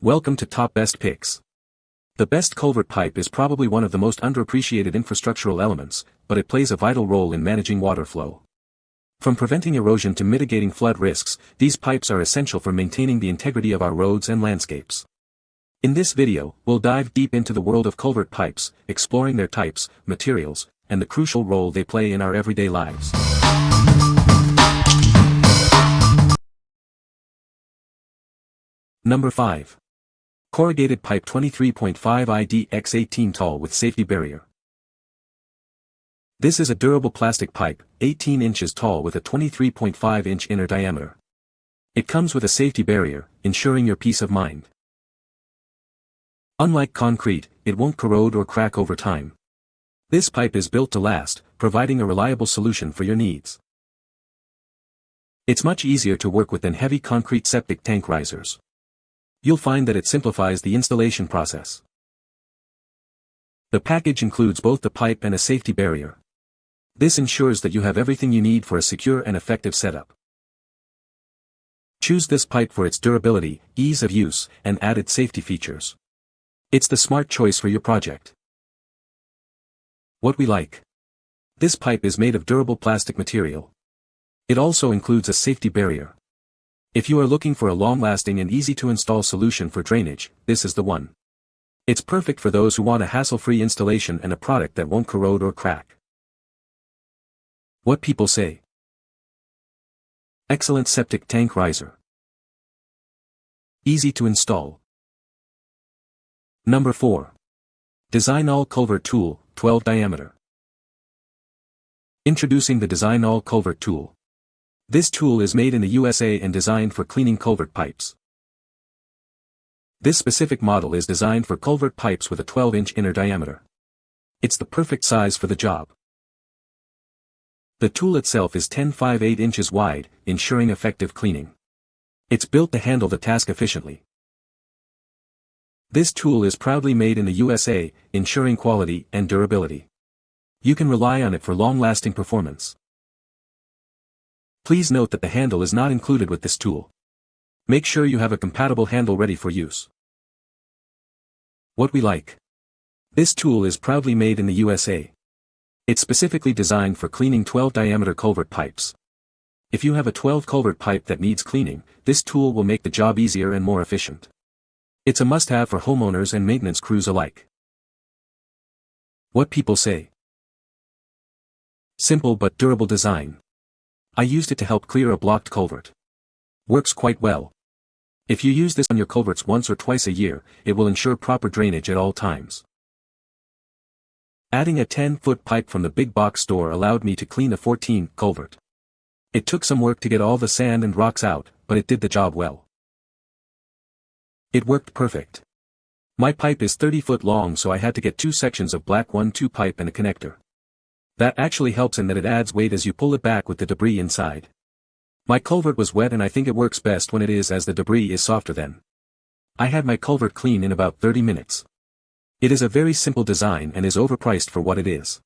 Welcome to Top Best Picks. The best culvert pipe is probably one of the most underappreciated infrastructural elements, but it plays a vital role in managing water flow. From preventing erosion to mitigating flood risks, these pipes are essential for maintaining the integrity of our roads and landscapes. In this video, we'll dive deep into the world of culvert pipes, exploring their types, materials, and the crucial role they play in our everyday lives. Number 5. Corrugated pipe 23.5 IDX 18 tall with safety barrier. This is a durable plastic pipe, 18 inches tall with a 23.5-inch inner diameter. It comes with a safety barrier, ensuring your peace of mind. Unlike concrete, it won't corrode or crack over time. This pipe is built to last, providing a reliable solution for your needs. It's much easier to work with than heavy concrete septic tank risers. You'll find that it simplifies the installation process. The package includes both the pipe and a safety barrier. This ensures that you have everything you need for a secure and effective setup. Choose this pipe for its durability, ease of use, and added safety features. It's the smart choice for your project. What we like. This pipe is made of durable plastic material. It also includes a safety barrier. If you are looking for a long-lasting and easy-to-install solution for drainage, this is the one. It's perfect for those who want a hassle-free installation and a product that won't corrode or crack. What people say. Excellent septic tank riser. Easy to install. Number 4. Design All Culvert Tool, 12 diameter. Introducing the Design All Culvert Tool. This tool is made in the USA and designed for cleaning culvert pipes. This specific model is designed for culvert pipes with a 12-inch inner diameter. It's the perfect size for the job. The tool itself is 10.58 inches wide, ensuring effective cleaning. It's built to handle the task efficiently. This tool is proudly made in the USA, ensuring quality and durability. You can rely on it for long-lasting performance. Please note that the handle is not included with this tool. Make sure you have a compatible handle ready for use. What we like. This tool is proudly made in the USA. It's specifically designed for cleaning 12 diameter culvert pipes. If you have a 12 culvert pipe that needs cleaning, this tool will make the job easier and more efficient. It's a must-have for homeowners and maintenance crews alike. What people say. Simple but durable design. I used it to help clear a blocked culvert. Works quite well. If you use this on your culverts once or twice a year, it will ensure proper drainage at all times. Adding a 10-foot pipe from the big box store allowed me to clean a 14 culvert. It took some work to get all the sand and rocks out, but it did the job well. It worked perfect. My pipe is 30 foot long, so I had to get 2 sections of black 1-2 pipe and a connector. That actually helps in that it adds weight as you pull it back with the debris inside. My culvert was wet and I think it works best when it is, as the debris is softer then. I had my culvert clean in about 30 minutes. It is a very simple design and is overpriced for what it is.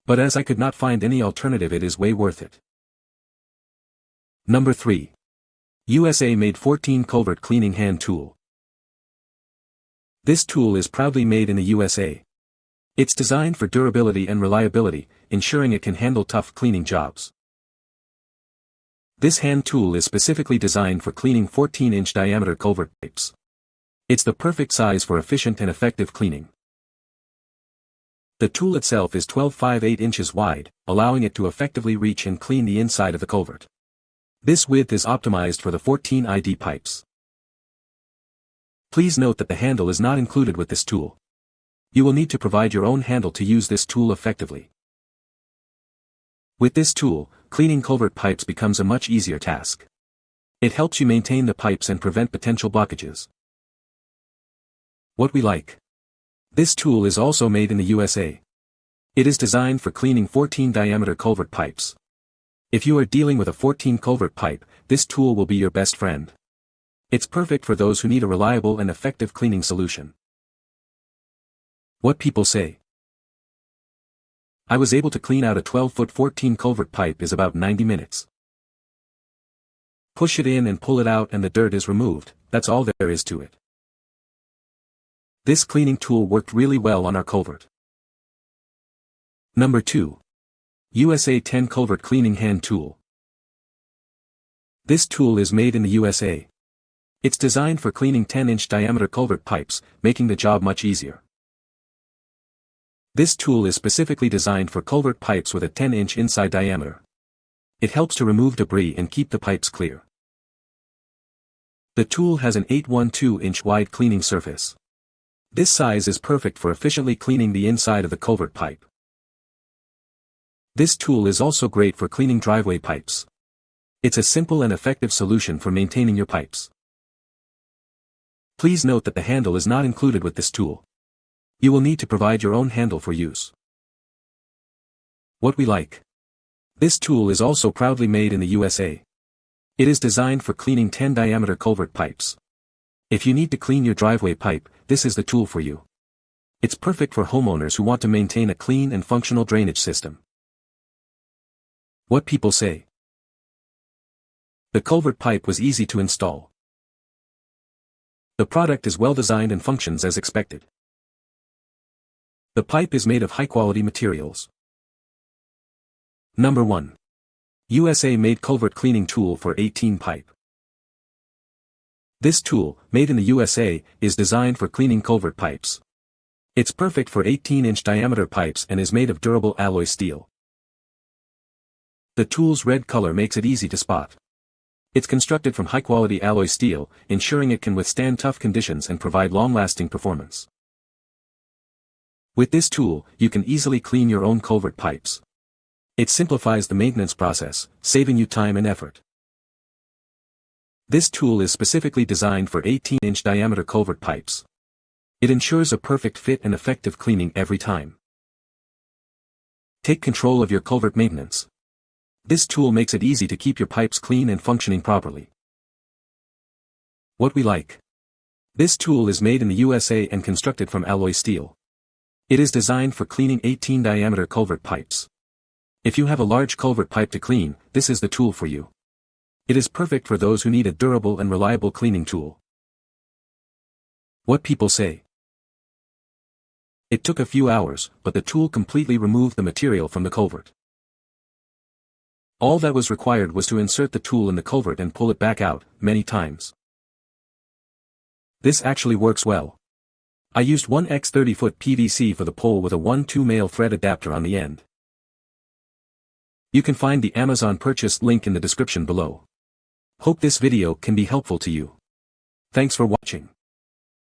But as I could not find any alternative, it is way worth it. Number 3. USA made 14 culvert cleaning hand tool. This tool is proudly made in the USA. It's designed for durability and reliability, ensuring it can handle tough cleaning jobs. This hand tool is specifically designed for cleaning 14-inch diameter culvert pipes. It's the perfect size for efficient and effective cleaning. The tool itself is 12.58 inches wide, allowing it to effectively reach and clean the inside of the culvert. This width is optimized for the 14 ID pipes. Please note that the handle is not included with this tool. You will need to provide your own handle to use this tool effectively. With this tool, cleaning culvert pipes becomes a much easier task. It helps you maintain the pipes and prevent potential blockages. What we like. This tool is also made in the USA. It is designed for cleaning 14 diameter culvert pipes. If you are dealing with a 14 culvert pipe, this tool will be your best friend. It's perfect for those who need a reliable and effective cleaning solution. What people say. I was able to clean out a 12-foot 14 culvert pipe in about 90 minutes. Push it in and pull it out and the dirt is removed, that's all there is to it. This cleaning tool worked really well on our culvert. Number 2. USA 10 Culvert Cleaning Hand Tool. This tool is made in the USA. It's designed for cleaning 10-inch diameter culvert pipes, making the job much easier. This tool is specifically designed for culvert pipes with a 10-inch inside diameter. It helps to remove debris and keep the pipes clear. The tool has an 812-inch wide cleaning surface. This size is perfect for efficiently cleaning the inside of the culvert pipe. This tool is also great for cleaning driveway pipes. It's a simple and effective solution for maintaining your pipes. Please note that the handle is not included with this tool. You will need to provide your own handle for use. What we like. This tool is also proudly made in the USA. It is designed for cleaning 10 diameter culvert pipes. If you need to clean your driveway pipe, this is the tool for you. It's perfect for homeowners who want to maintain a clean and functional drainage system. What people say. The culvert pipe was easy to install. The product is well designed and functions as expected. The pipe is made of high-quality materials. Number 1. USA-made culvert cleaning tool for 18 pipe. This tool, made in the USA, is designed for cleaning culvert pipes. It's perfect for 18-inch diameter pipes and is made of durable alloy steel. The tool's red color makes it easy to spot. It's constructed from high-quality alloy steel, ensuring it can withstand tough conditions and provide long-lasting performance. With this tool, you can easily clean your own culvert pipes. It simplifies the maintenance process, saving you time and effort. This tool is specifically designed for 18-inch diameter culvert pipes. It ensures a perfect fit and effective cleaning every time. Take control of your culvert maintenance. This tool makes it easy to keep your pipes clean and functioning properly. What we like. This tool is made in the USA and constructed from alloy steel. It is designed for cleaning 18 diameter culvert pipes. If you have a large culvert pipe to clean, this is the tool for you. It is perfect for those who need a durable and reliable cleaning tool. What people say. It took a few hours, but the tool completely removed the material from the culvert. All that was required was to insert the tool in the culvert and pull it back out, many times. This actually works well. I used 1x 30-foot PVC for the pole with a 1/2 male thread adapter on the end. You can find the Amazon purchase link in the description below. Hope this video can be helpful to you. Thanks for watching.